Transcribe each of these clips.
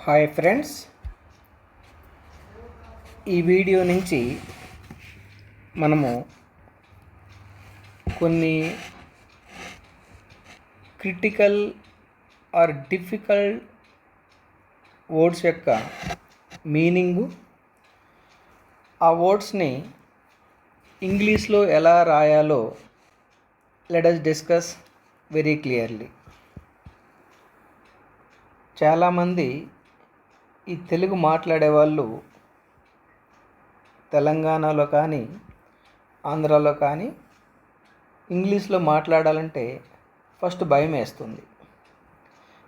Hi friends, ఈ video నుంచి మనము కొన్ని క్రిటికల్ ఆర్ డిఫికల్ట్ వర్డ్స్ యొక్క మీనింగు, ఆ వర్డ్స్ని ఇంగ్లీష్లో ఎలా రాయాలో let us discuss very clearly. చాలామంది ఈ తెలుగు మాట్లాడే వాళ్ళు తెలంగాణలో కానీ ఆంధ్రాలో కానీ ఇంగ్లీష్లో మాట్లాడాలంటే ఫస్ట్ భయం వేస్తుంది.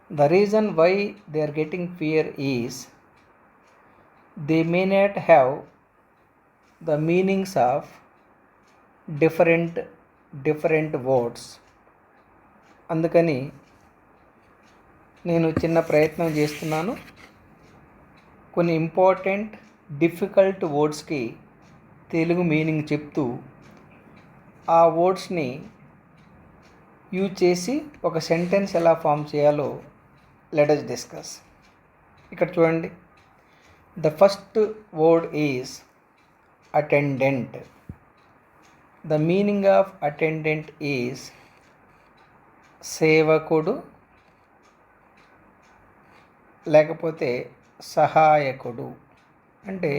The reason why they are getting fear is they may not have the meanings of different words. అందుకని నేను చిన్న ప్రయత్నం చేస్తున్నాను. కొన్ని ఇంపార్టెంట్ డిఫికల్ట్ వర్డ్స్కి తెలుగు మీనింగ్ చెప్తూ ఆ వర్డ్స్ని యూజ్ చేసి ఒక సెంటెన్స్ ఎలా ఫామ్ చేయాలో లెట్ us డిస్కస్. ఇక్కడ చూడండి, the first word is attendant. The meaning of attendant is సేవకుడు లేకపోతే సహాయకుడు. అంటే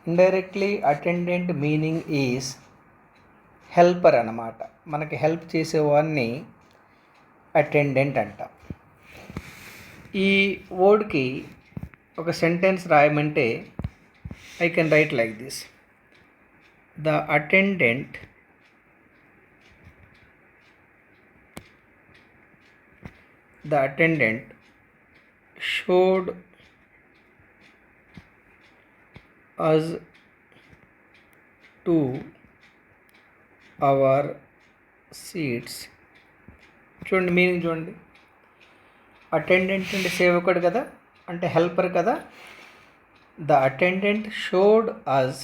indirectly attendant meaning is helper అన్నమాట. మనకి హెల్ప్ చేసేవాడిని అటెండెంట్ అంటాం. ఈ వర్డ్కి ఒక సెంటెన్స్ రాయమంటే I can write like this: the attendant showed us to our seats. చూడండి, మీనింగ్ చూడండి. అటెండెంట్ అంటే సేవకుడు కదా, అంటే హెల్పర్ కదా. The attendant showed us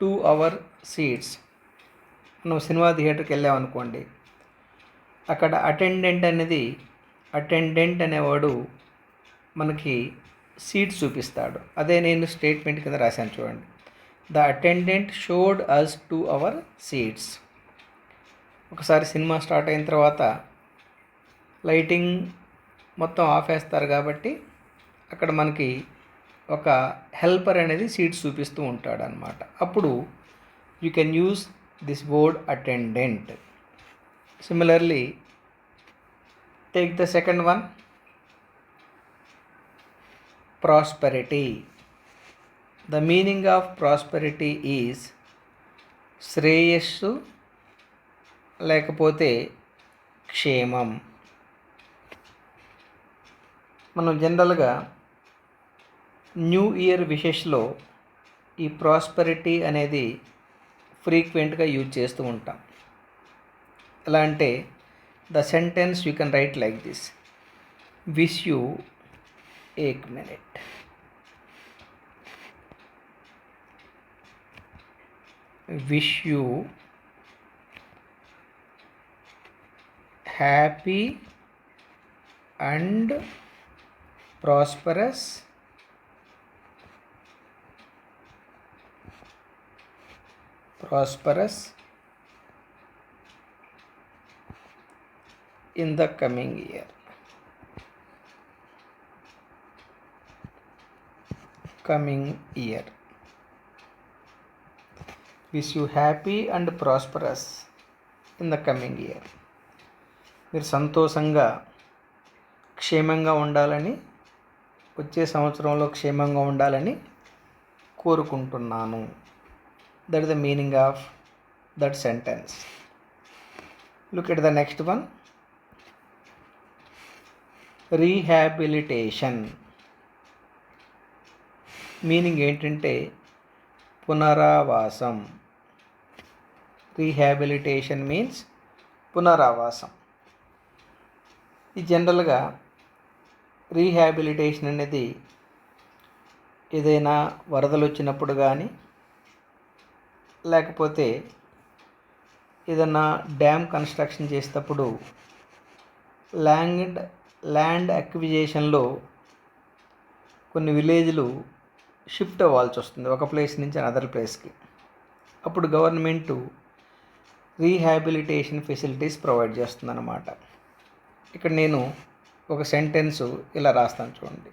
to our seats. మనం సినిమా థియేటర్కి వెళ్ళామనుకోండి, అక్కడ అటెండెంట్ అనేవాడు మనకి సీట్స్ చూపిస్తాడు. అదే నేను స్టేట్మెంట్ కింద రాశాను చూడండి. The attendant showed us to our seats. ఒకసారి సినిమా స్టార్ట్ అయిన తర్వాత లైటింగ్ మొత్తం ఆఫ్ వేస్తారు కాబట్టి అక్కడ మనకి ఒక హెల్పర్ అనేది సీట్స్ చూపిస్తూ ఉంటాడు అన్నమాట. అప్పుడు you can use this word attendant. Similarly, take the second one, prosperity. The meaning of prosperity is శ్రేయస్సు లేకపోతే క్షేమం. మనం జనరల్గా న్యూ ఇయర్ విషెస్లో ఈ ప్రాస్పెరిటీ అనేది ఫ్రీక్వెంట్గా యూజ్ చేస్తూ ఉంటాం. ఎలా అంటే the sentence you can write like this: wish you 1 minute. Wish you happy and prosperous in the coming year. Wish you happy and prosperous in the coming year. మీరు సంతోషంగా క్షేమంగా ఉండాలని, వచ్చే సంవత్సరంలో క్షేమంగా ఉండాలని కోరుకుంటున్నాను. That is the meaning of that sentence. Look at the next one, rehabilitation. Meaning ఏంటంటే పునరావాసం. రీహాబిలిటేషన్ మీన్స్ పునరావాసం. ఈ జనరల్గా రీహాబిలిటేషన్ అనేది ఏదైనా వరదలు వచ్చినప్పుడు కానీ, లేకపోతే ఏదైనా డ్యామ్ కన్స్ట్రక్షన్ చేసేటప్పుడు ల్యాండ్ అక్విజిషన్లో కొన్ని విలేజ్లు షిఫ్ట్ అవ్వాల్సి వస్తుంది ఒక ప్లేస్ నుంచి అదర్ ప్లేస్కి. అప్పుడు గవర్నమెంటు రీహాబిలిటేషన్ ఫెసిలిటీస్ ప్రొవైడ్ చేస్తుందన్నమాట. ఇక్కడ నేను ఒక సెంటెన్సు ఇలా రాస్తాను చూడండి.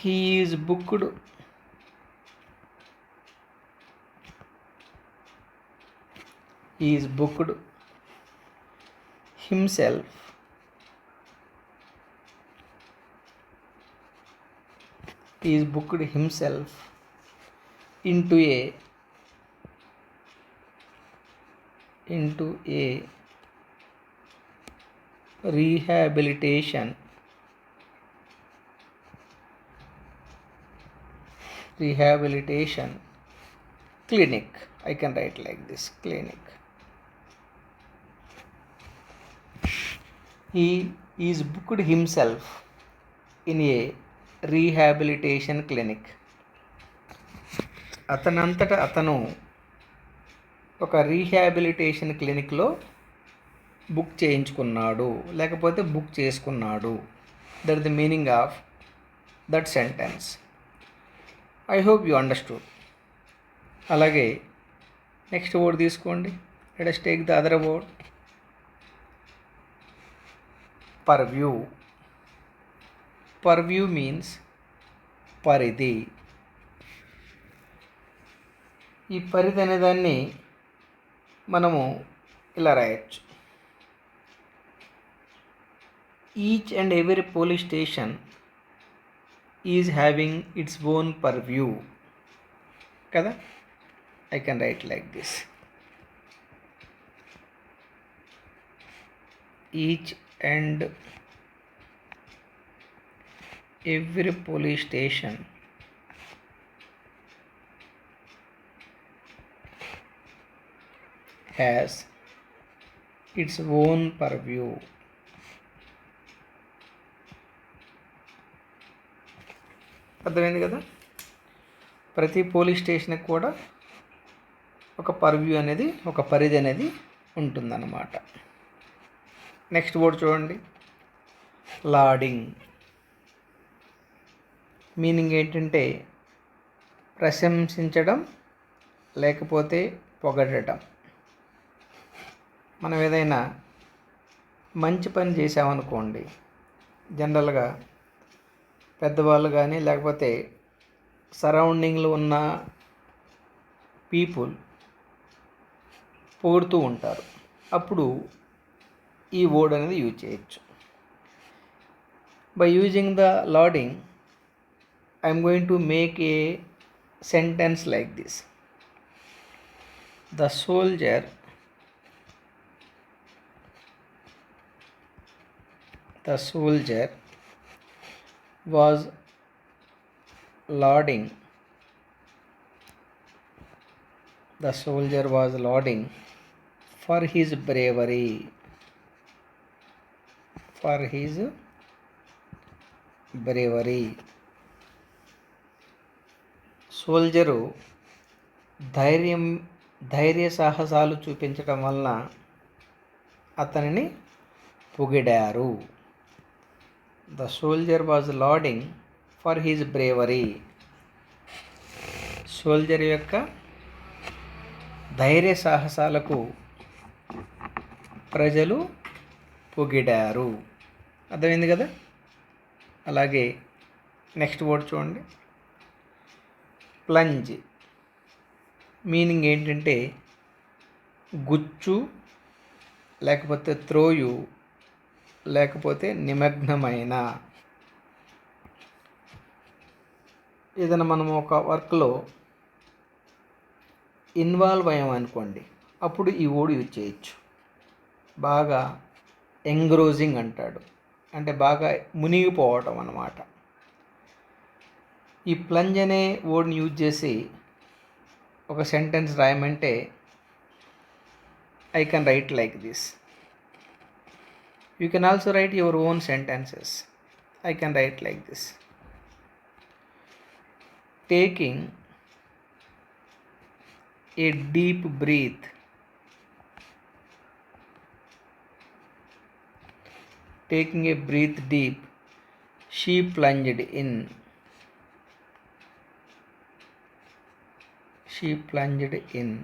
He is booked himself into a rehabilitation clinic. I can write like this, clinic. He is booked himself in a rehabilitation clinic. అతనంతట అతను ఒక రీహాబిలిటేషన్ క్లినిక్లో బుక్ చేయించుకున్నాడు, లేకపోతే బుక్ చేసుకున్నాడు. That the meaning of that sentence. I hope you understood. అలాగే next word తీసుకోండి. Let us take the other word, purview. Purview means పరిధి. ఈ పరిధి అనేదాన్ని మనము ఇలా రాయొచ్చు. Each and every police station is having its own purview కదా. I can write like this. Each and every police station has its own purview. అర్థమైంది కదా. ప్రతి పోలీస్ స్టేషన్కి కూడా ఒక పర్వ్యూ అనేది, ఒక పరిధి అనేది ఉంటుందన్నమాట. నెక్స్ట్ వర్డ్ చూడండి, లాడింగ్. మీనింగ్ ఏంటంటే ప్రశంసించడం లేకపోతే పొగడటం. మనం ఏదైనా మంచి పని చేసామనుకోండి, జనరల్గా పెద్దవాళ్ళు కానీ లేకపోతే సరౌండింగ్లో ఉన్న పీపుల్ పొగుడుతూ ఉంటారు. అప్పుడు ఈ వర్డ్ అనేది యూజ్ చేయొచ్చు. By using the lording I'm going to make a sentence like this. The soldier was lauding for his bravery. Soldier ధైర్య సాహసాలు చూపించడం వలన అతనిని పొగిడారు. The soldier was lauding for his bravery. Soldier యొక్క ధైర్య సాహసాలకు ప్రజలు పొగిడారు. అర్థమైంది కదా. అలాగే నెక్స్ట్ వర్డ్ చూడండి, ప్లంజ్. మీనింగ్ ఏంటంటే గుచ్చు, లేకపోతే త్రోయు, లేకపోతే నిమగ్నమైన. ఏదైనా మనం ఒక వర్క్లో ఇన్వాల్వ్ అయ్యామనుకోండి, అప్పుడు ఈ వర్డ్ యూజ్ చేయొచ్చు. బాగా ఎంగ్రోజింగ్ అంటాడు, అంటే బాగా మునిగిపోవటం అన్నమాట. ఈ ప్లంజ్ అనే వర్డ్ని యూజ్ చేసి ఒక సెంటెన్స్ రాయమంటే I can write like this. You can also write your own sentences. I can write like this. Taking a deep breath. Taking a breath deep she plunged in. She plunged in.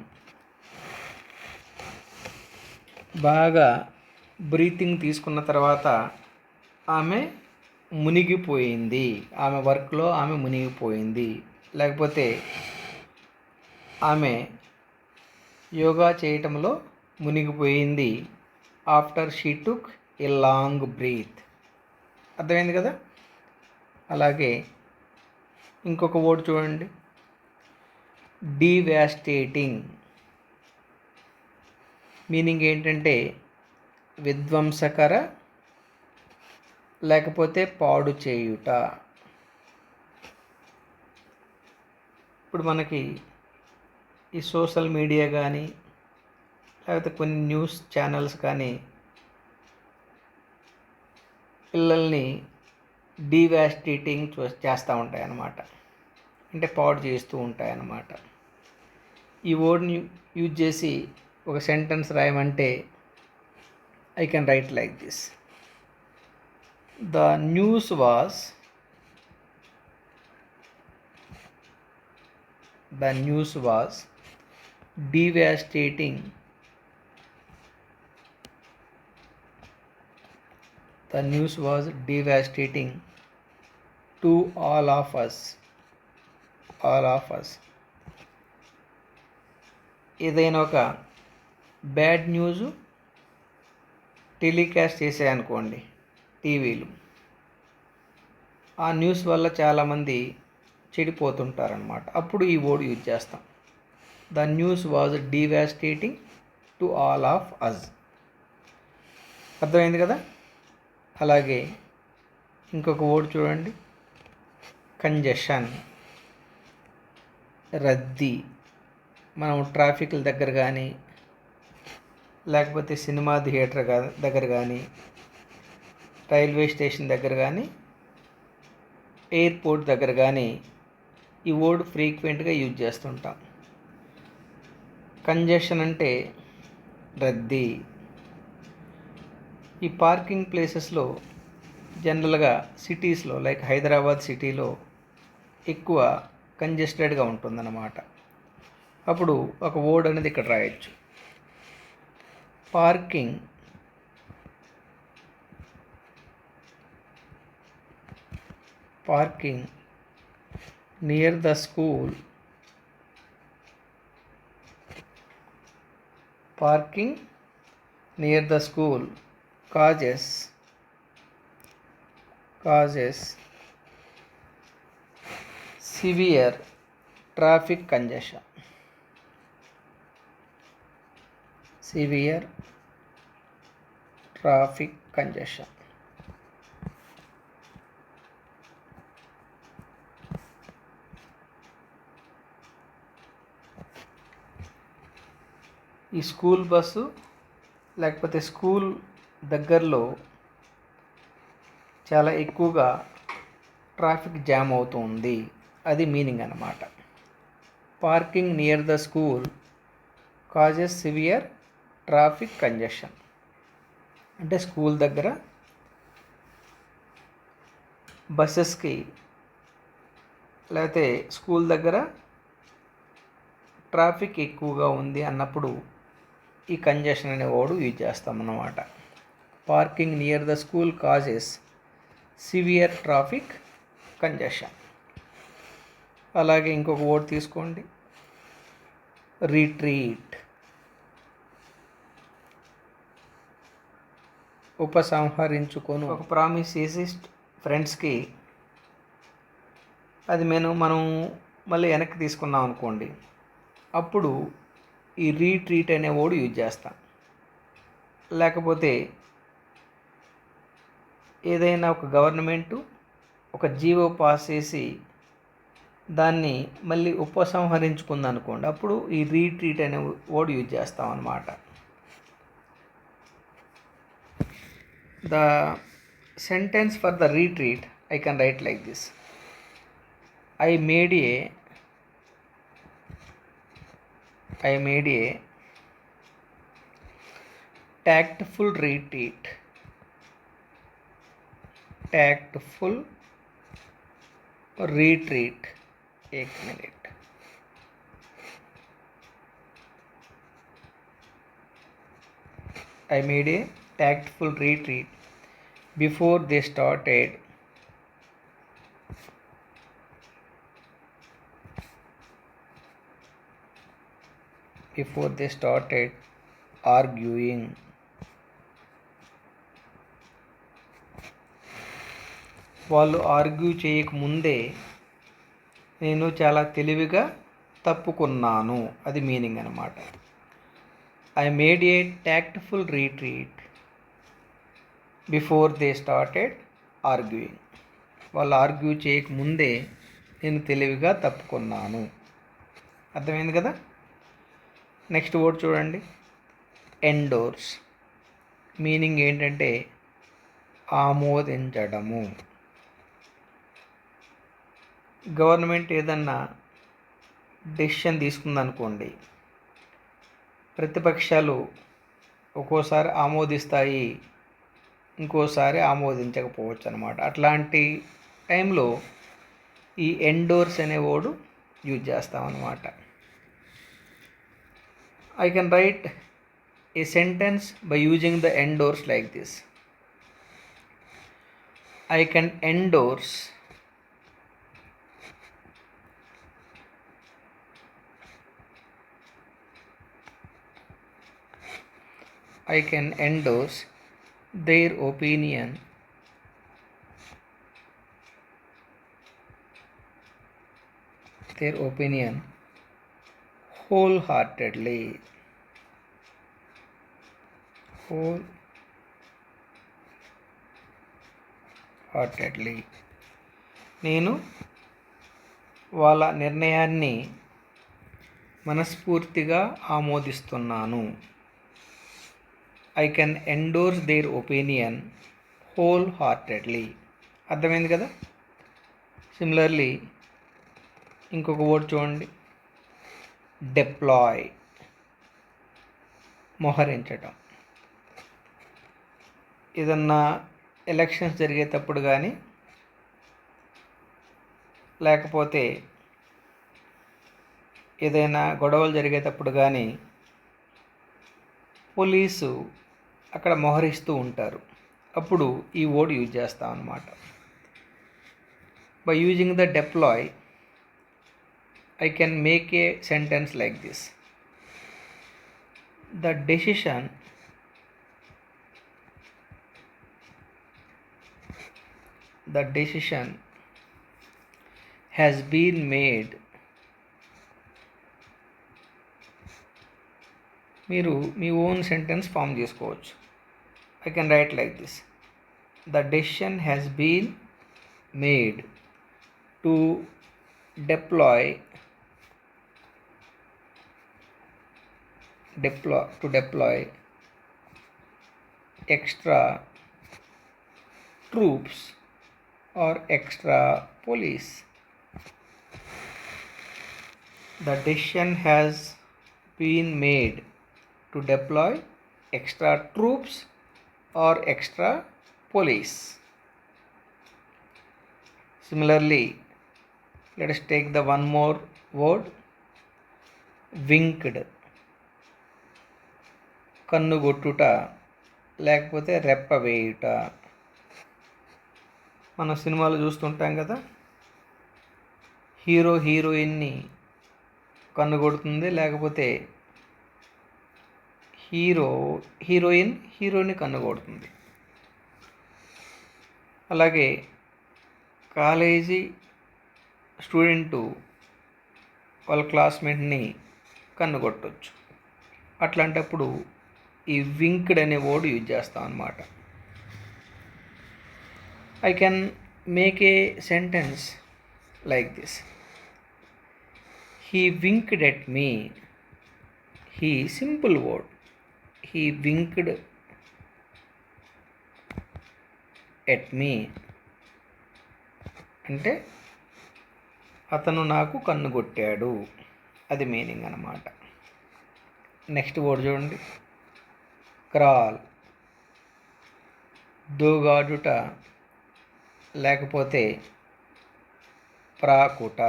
బాగా breathing తీసుకున్న తర్వాత ఆమె మునిగిపోయింది. ఆమె వర్క్లో ఆమె మునిగిపోయింది. లేకపోతే ఆమె యోగా చేయటంలో మునిగిపోయింది. After she took a long breath. అర్థమైంది కదా. అలాగే ఇంకొక వర్డ్ చూడండి, డివాస్టేటింగ్. మీనింగ్ ఏంటంటే విధ్వంసకర లేకపోతే పాడు చేయుట. ఇప్పుడు మనకి ఈ సోషల్ మీడియా కానీ లేకపోతే కొన్ని న్యూస్ ఛానల్స్ కానీ పిల్లల్ని డివాస్టేటింగ్ చేస్తూ ఉంటాయి అన్నమాట. అంటే పాడు చేస్తూ ఉంటాయి అన్నమాట. ఈ వర్డ్ని యూజ్ చేసి ఒక సెంటెన్స్ రాయమంటే I can write like this. The news was devastating. The news was devastating to all of us. ఏదైనా ఒక బ్యాడ్ న్యూస్ టెలికాస్ట్ చేసాయనుకోండి టీవీలు, ఆ న్యూస్ వల్ల చాలామంది చెడిపోతుంటారనమాట. అప్పుడు ఈ వర్డ్ యూజ్ చేస్తాం. The news was devastating to all of us. అర్థమైంది కదా. అలాగే ఇంకొక వర్డ్ చూడండి, కంజెషన్, రద్దీ. మనం ట్రాఫిక్ల దగ్గర కానీ లేకపోతే సినిమా థియేటర్ దగ్గర కానీ రైల్వే స్టేషన్ దగ్గర కానీ ఎయిర్పోర్ట్ దగ్గర కానీ ఈ వర్డ్ ఫ్రీక్వెంట్గా యూజ్ చేస్తుంటాం. కంజెషన్ అంటే రద్దీ. ఈ పార్కింగ్ ప్లేసెస్లో జనరల్గా సిటీస్లో లైక్ హైదరాబాద్ సిటీలో ఎక్కువ కంజెస్టెడ్గా ఉంటుందన్నమాట. అప్పుడు ఒక వర్డ్ అనేది ఇక్కడ రాయొచ్చు, parking near the school. Parking near the school causes severe traffic congestion. ఈ స్కూల్ బస్సు లేకపోతే స్కూల్ దగ్గరలో చాలా ఎక్కువగా ట్రాఫిక్ జామ్ అవుతుంది, అది మీనింగ్ అన్నమాట. Parking near the school causes severe traffic congestion. అంటే స్కూల్ దగ్గర బస్సెస్కి లేకపోతే స్కూల్ దగ్గర ట్రాఫిక్ ఎక్కువగా ఉంది అన్నప్పుడు ఈ కంజెషన్ అనే వర్డ్ యూజ్ చేస్తామన్నమాట. Parking near the school causes severe traffic congestion. అలాగే ఇంకొక వర్డ్ తీసుకోండి, రిట్రీట్. ఉపసంహరించుకొని ఒక ప్రామిస్ చేసి ఫ్రెండ్స్కి అది మనం మళ్ళీ వెనక్కి తీసుకున్నాం అనుకోండి, అప్పుడు ఈ రీట్రీట్ అనే వర్డ్ యూజ్ చేస్తాం. లేకపోతే ఏదైనా ఒక గవర్నమెంటు ఒక జీవో పాస్ చేసి దాన్ని మళ్ళీ ఉపసంహరించుకుంది అనుకోండి, అప్పుడు ఈ రీట్రీట్ అనే వర్డ్ యూజ్ చేస్తాం అన్నమాట. The sentence for the retreat I can write like this. I made a tactful retreat. tactful retreat. एक minute. I made a tactful retreat before they started arguing. వాళ్ళు ఆర్గ్యూ చేయకముందే నేను చాలా తెలివిగా తప్పుకున్నాను. అది మీనింగ్ అన్నమాట. I made A tactful retreat before they started arguing. వాళ్ళు argue చేయకముందే నేను తెలివిగా తప్పుకున్నాను. అర్థమైంది కదా. నెక్స్ట్ వర్డ్ చూడండి, ఎండోర్స్. మీనింగ్ ఏంటంటే ఆమోదించడము. గవర్నమెంట్ ఏదన్నా డెసిషన్ తీసుకుందనుకోండి, ప్రతిపక్షాలు ఒక్కోసారి ఆమోదిస్తాయి, ఇంకోసారి ఆమోదించకపోవచ్చు అన్నమాట. అట్లాంటి టైంలో ఈ ఎండోర్స్ అనే వర్డ్ యూజ్ చేస్తామన్నమాట. I can write a sentence by using the endorse like this. I can endorse their opinion wholeheartedly. నేను వాళ్ళ నిర్ణయాన్ని మనస్ఫూర్తిగా ఆమోదిస్తున్నాను. I can endorse their opinion wholeheartedly. అర్థమైంది కదా. సిమిలర్లీ ఇంకొక వర్డ్ చూడండి, డిప్లాయ్, మోహరించటం. ఏదన్నా ఎలక్షన్స్ జరిగేటప్పుడు కానీ, లేకపోతే ఏదైనా గొడవలు జరిగేటప్పుడు కానీ పోలీసు అక్కడ మోహరిస్తూ ఉంటారు. అప్పుడు ఈ వర్డ్ యూజ్ చేస్తాం అన్నమాట. By using the deploy I can make a sentence like this. The decision has been made. మీరు మీ ఓన్ సెంటెన్స్ ఫామ్ చేసుకోవచ్చు. I can write like this. The decision has been made to deploy extra troops or extra police. The decision has been made to deploy extra troops or extra police. Similarly, let us take the one more word, winked. కన్నుగొట్టుట లేకపోతే రెప్ప వేయుట. మన సినిమాలు చూస్తుంటాం కదా, hero హీరోయిన్ని కన్నుగొడుతుంది, లేకపోతే heroine హీరోని కన్నుగొడుతుంది. అలాగే కాలేజీ స్టూడెంటు వాళ్ళ క్లాస్మేట్ని కన్నుగొట్టవచ్చు. అట్లాంటప్పుడు ఈ వింక్డ్ అనే వర్డ్ యూజ్ చేస్తాం అన్నమాట. I can make a sentence like this. He winked at me. He simple word. He winked at me అంటే అతను నాకు కన్నుగొట్టాడు. అది మీనింగ్ అన్నమాట. నెక్స్ట్ వర్డ్ చూడండి, క్రాల్. దూగాడుట లేకపోతే ప్రాకుట.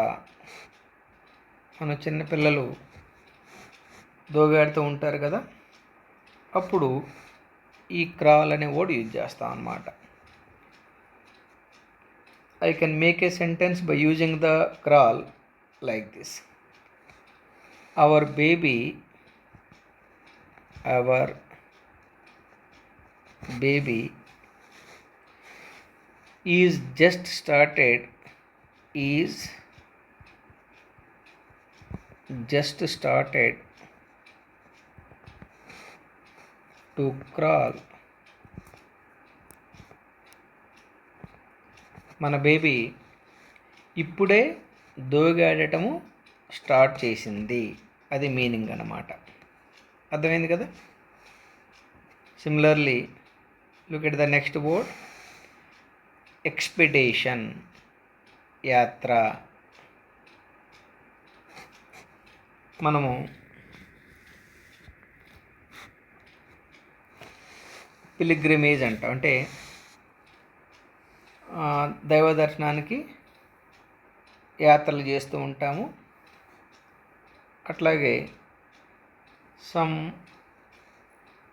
మన చిన్నపిల్లలు దోగాడుతూ ఉంటారు కదా, అప్పుడు ఈ క్రాల్ అనే వర్డ్ యూజ్ చేస్తాం అన్నమాట. I can make a sentence by using the crawl like this. Our baby is just started to crawl. మన బేబీ ఇప్పుడే దోగాడటము స్టార్ట్ చేసింది, అది మీనింగ్ అన్నమాట. అర్థమైంది కదా. Similarly look at the next word, expedition, యాత్ర. మనము పిలిగ్రిమేజ్ అంటాం, అంటే దైవ దర్శనానికి యాత్రలు చేస్తూ ఉంటాము. అట్లాగే సమ్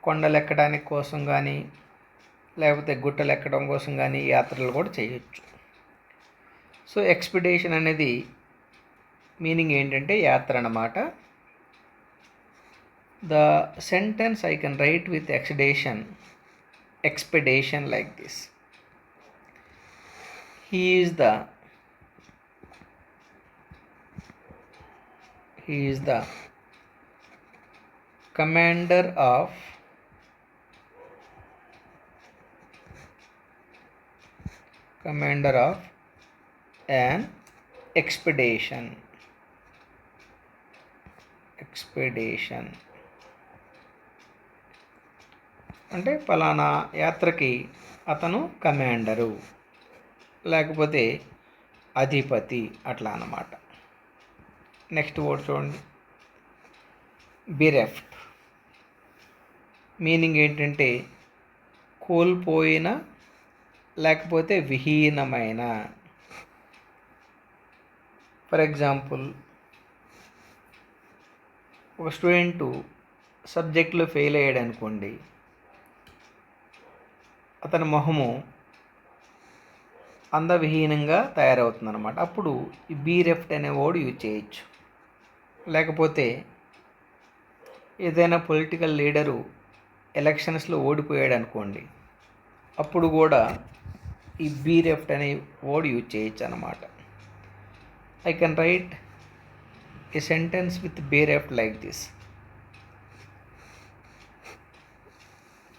కొండలు ఎక్కడానికి కోసం కానీ, లేకపోతే గుట్టలు ఎక్కడం కోసం కానీ యాత్రలు కూడా చేయొచ్చు. సో ఎక్స్పెడిషన్ అనేది మీనింగ్ ఏంటంటే యాత్ర అన్నమాట. The sentence I can right with expedition like this. He is the commander of an expedition. అంటే ఫలానా యాత్రకి అతను కమాండరు, లేకపోతే అధిపతి, అట్లా అన్నమాట. నెక్స్ట్ వర్డ్ చూడండి, బిరెఫ్ట్. మీనింగ్ ఏంటంటే కోల్పోయిన, లేకపోతే విహీనమైన. ఫర్ ఎగ్జాంపుల్, ఒక స్టూడెంటు సబ్జెక్టులో ఫెయిల్ అయ్యాడు అనుకోండి, అతని మొహము అందవిహీనంగా తయారవుతుంది అనమాట. అప్పుడు ఈ బీరెఫ్ట్ అనే వర్డ్ యూజ్ చేయొచ్చు. లేకపోతే ఏదైనా పొలిటికల్ లీడరు ఎలక్షన్స్లో ఓడిపోయాడు అనుకోండి, అప్పుడు కూడా ఈ బీరెఫ్ట్ అనే వర్డ్ యూజ్ చేయొచ్చు అన్నమాట. I can write a sentence with bereft like this.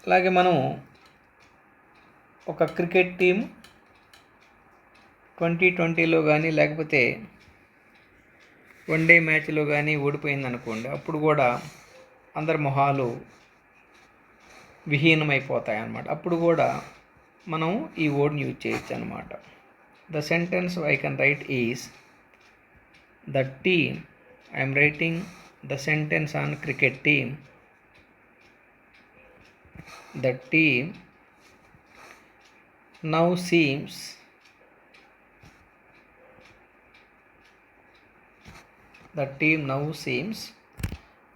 అలాగే మనం ఒక క్రికెట్ టీం 2020లో కానీ, లేకపోతే వన్డే మ్యాచ్లో కానీ ఓడిపోయింది అనుకోండి, అప్పుడు కూడా అందరి మొహాలు విహీనమైపోతాయి అన్నమాట. అప్పుడు కూడా మనం ఈ వర్డ్ని యూజ్ చేయొచ్చు అనమాట. The sentence I can right is, the team, I'm writing the sentence on cricket team. The team now seems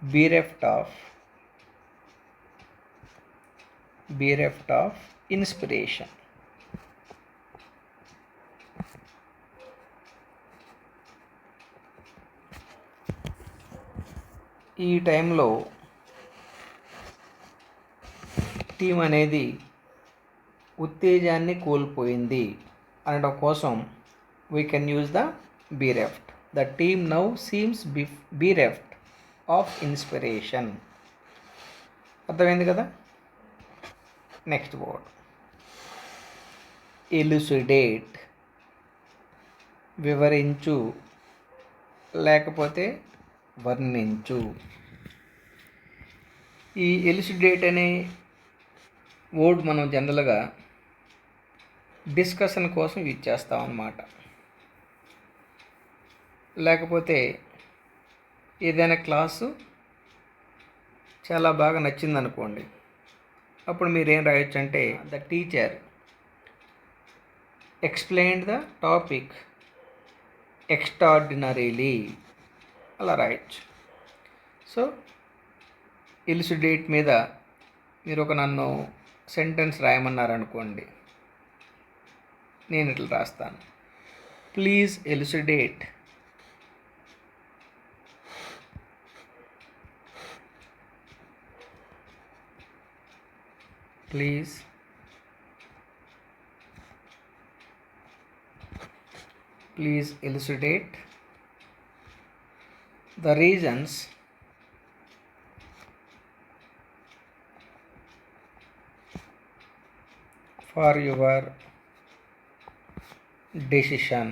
bereft of inspiration. ఈ టైంలో టీం అనేది ఉత్తేజాన్ని కోల్పోయింది అనడం కోసం we can use the bereft. The team now seems bereft of inspiration. అర్థమైంది కదా. Next word, ఎలుసిడేట్, వివరించు, లేకపోతే వర్ణించు. ఈ ఎలుసిడేట్ అనే వర్డ్ మనం జనరల్గా డిస్కషన్ కోసం యూజ్ చేస్తాం అన్నమాట. లేకపోతే ఏదైనా క్లాసు చాలా బాగా నచ్చిందనుకోండి, అప్పుడు మీరేం రాయొచ్చు అంటే, the teacher explain the topic extraordinarily అలా రాయొచ్చు. సో ఎలుసిడేట్ మీద మీరు నన్ను సెంటెన్స్ రాయమన్నారనుకోండి, నేను ఇట్లా రాస్తాను. Please elucidate please elucidate the reasons for your decision.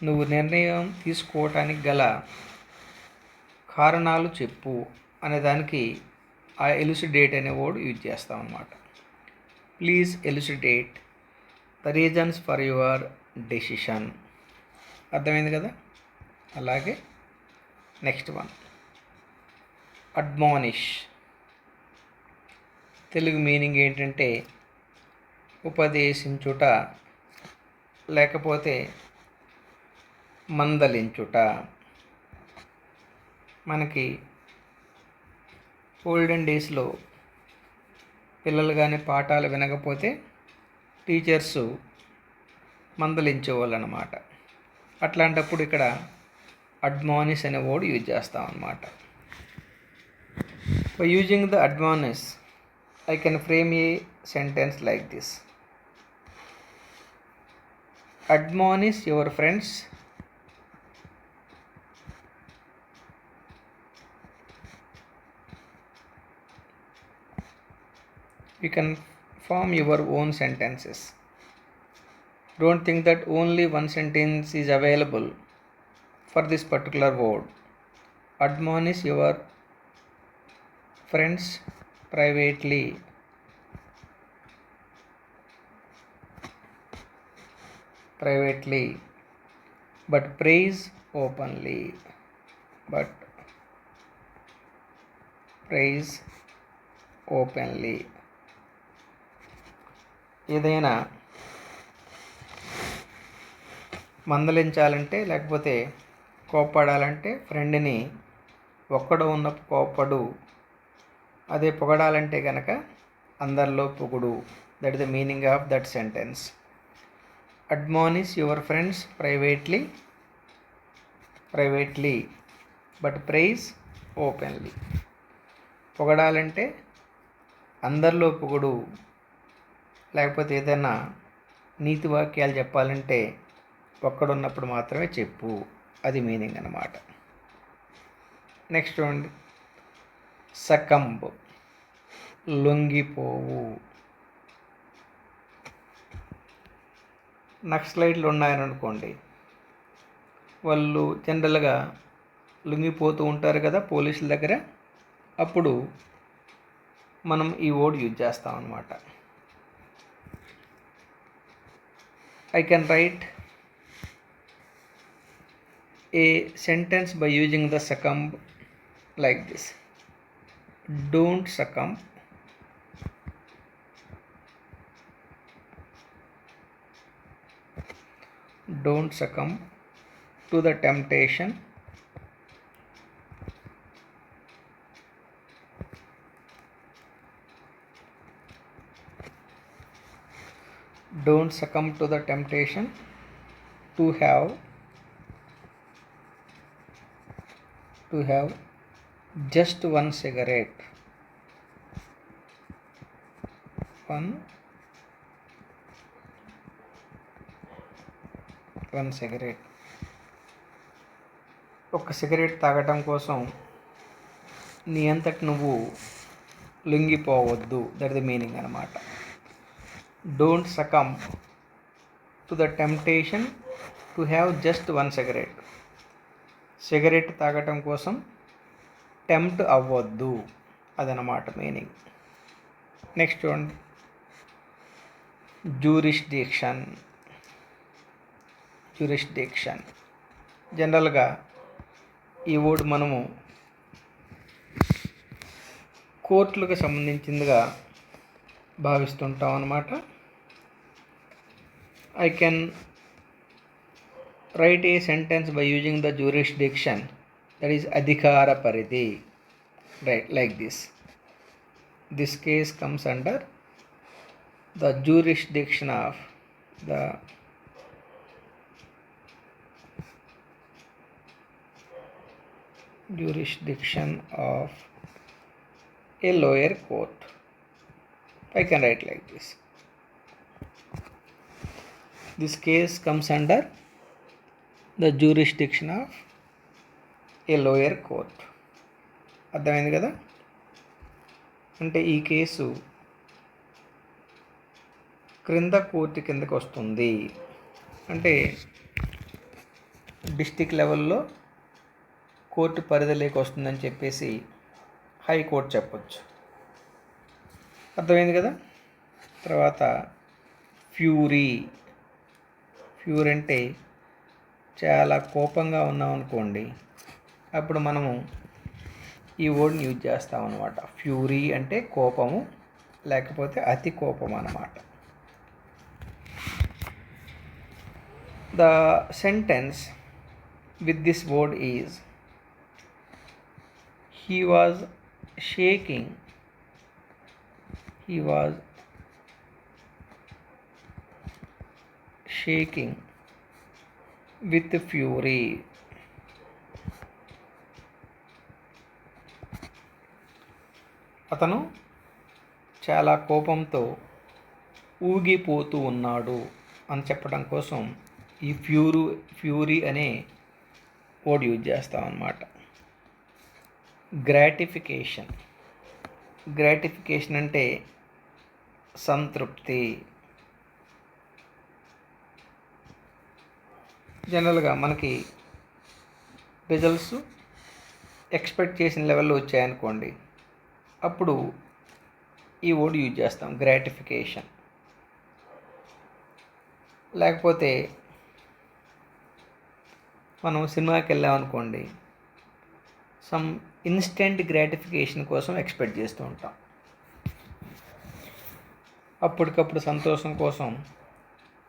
నువ్వు నిర్ణయం తీసుకోవటానికి గల కారణాలు చెప్పు అనేదానికి ఆ ఎలుసిడేట్ అనే వర్డ్ యూజ్ చేస్తాం అన్నమాట. Please elucidate the reasons for your decision. అర్థమైంది కదా? అలాగే next one, admonish. Telugu meaning ఏంటంటే ఉపదేశించుట లేకపోతే మందలించుట. మనకి ఓల్డెన్ డేస్లో పిల్లలు కానీ పాఠాలు వినకపోతే టీచర్సు మందలించేవాళ్ళు అన్నమాట. అట్లాంటప్పుడు ఇక్కడ అడ్మానిష్ అనే వర్డ్ యూజ్ చేస్తాం అన్నమాట. By using the admonish I can frame a sentence like this. Admonish your friends you can form your own sentences. Don't think that only one sentence is available for this particular word. Admonish your friends privately, but praise openly. ఏదైనా మందలించాలంటే లేకపోతే కోప్పడాలంటే ఫ్రెండ్ని ఒక్కడు ఉన్నప్పుడు కోప్పడు, అదే పొగడాలంటే కనుక అందరిలో పొగుడు. That is the meaning of that sentence. Admonish your friends privately but praise openly. పొగడాలంటే అందరిలో పొగుడు, లేకపోతే ఏదైనా నీతి వాక్యాలు చెప్పాలంటే ఒక్కడున్నప్పుడు మాత్రమే చెప్పు. అది మీనింగ్ అన్నమాట. నెక్స్ట్ చూడండి, సకంబ్, లొంగిపోవు. నక్సలైట్లు ఉన్నాయనుకోండి, వాళ్ళు జనరల్గా లొంగిపోతూ ఉంటారు కదా పోలీసుల దగ్గర. అప్పుడు మనం ఈ వర్డ్ యూజ్ చేస్తాం అన్నమాట. I can write a sentence by using the succumb like this. Don't succumb to the temptation to have just one cigarette. ఒక సిగరెట్ తాగటం కోసం నీ అంతటి నువ్వు లొంగిపోవద్దు. దట్ ఇస్ ద మీనింగ్ అన్నమాట. Don't succumb to the temptation to have just one cigarette. Cigarette తాగటం కోసం tempt అవ్వద్దు, అదనమాట మీనింగ్. నెక్స్ట్ చూడండి, జ్యూరిస్డిక్షన్. జనరల్గా ఈ వర్డ్ మనము కోర్టులకు సంబంధించిందిగా భావిస్తుంటాం అన్నమాట. I can write a sentence by using the jurisdiction, that is adhikara paridhi, right, like this. This case comes under the jurisdiction of the a lower court. I can write like this. This case comes under the jurisdiction of a lower court. అర్థమైంది కదా? అంటే ఈ case క్రింద court కిందకి వస్తుంది. అంటే district లెవెల్లో court పరిధిలోకి వస్తుందని చెప్పేసి హైకోర్టు చెప్పొచ్చు. అర్థమైంది కదా? తర్వాత ఫ్యూరీ అంటే చాలా కోపంగా ఉన్నాం అనుకోండి, అప్పుడు మనము ఈ వర్డ్ని యూజ్ చేస్తాం అన్నమాట. ఫ్యూరీ అంటే కోపము, లేకపోతే అతి కోపం అన్నమాట. The sentence with this word is he was shaking with fury. అతను చాలా కోపంతో ఊగిపోతూ ఉన్నాడు అని చెప్పడం కోసం ఈ ఫ్యూరీ అనే వర్డ్ యూజ్ చేస్తాం అన్నమాట. గ్రాటిఫికేషన్ అంటే సంతృప్తి. జనరల్గా మనకి రిజల్ట్స్ ఎక్స్పెక్ట్ చేసిన లెవెల్లో వచ్చాయనుకోండి, అప్పుడు ఈ వర్డ్ యూజ్ చేస్తాం, గ్రాటిఫికేషన్. లేకపోతే మనం సినిమాకి వెళ్ళామనుకోండి, సమ్ ఇన్స్టెంట్ గ్రాటిఫికేషన్ కోసం ఎక్స్పెక్ట్ చేస్తూ ఉంటాం. అప్పటికప్పుడు సంతోషం కోసం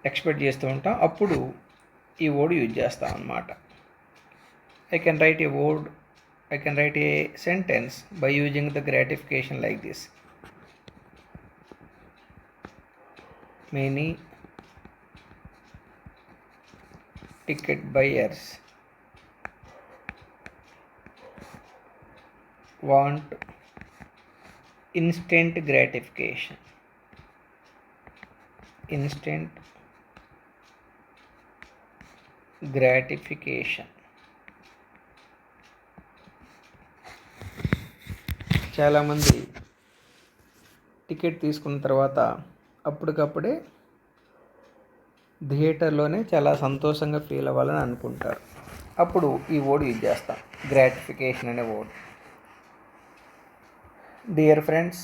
ఎక్స్పెక్ట్ చేస్తూ ఉంటాం, అప్పుడు ఈ వర్డ్ యూజ్ చేస్తాం అన్నమాట. I can write a sentence by using the gratification like this. Many ticket buyers want instant gratification. చాలామంది టికెట్ తీసుకున్న తర్వాత అప్పటికప్పుడే థియేటర్లోనే చాలా సంతోషంగా ఫీల్ అవ్వాలని అనుకుంటారు. అప్పుడు ఈ వర్డ్ యూజ్ చేస్తాం, గ్రాటిఫికేషన్ అనే word. Dear friends,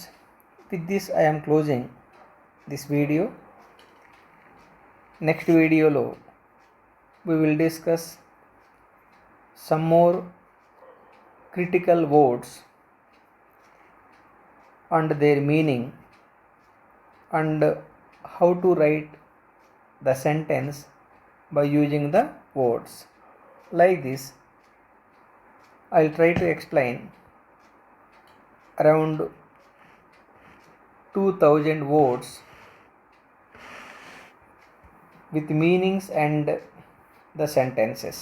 with this I am closing this video. Next video lo we will discuss some more critical words and their meaning and how to write the sentence by using the words. Like this, I'll try to explain around 2000 words with meanings and the sentences.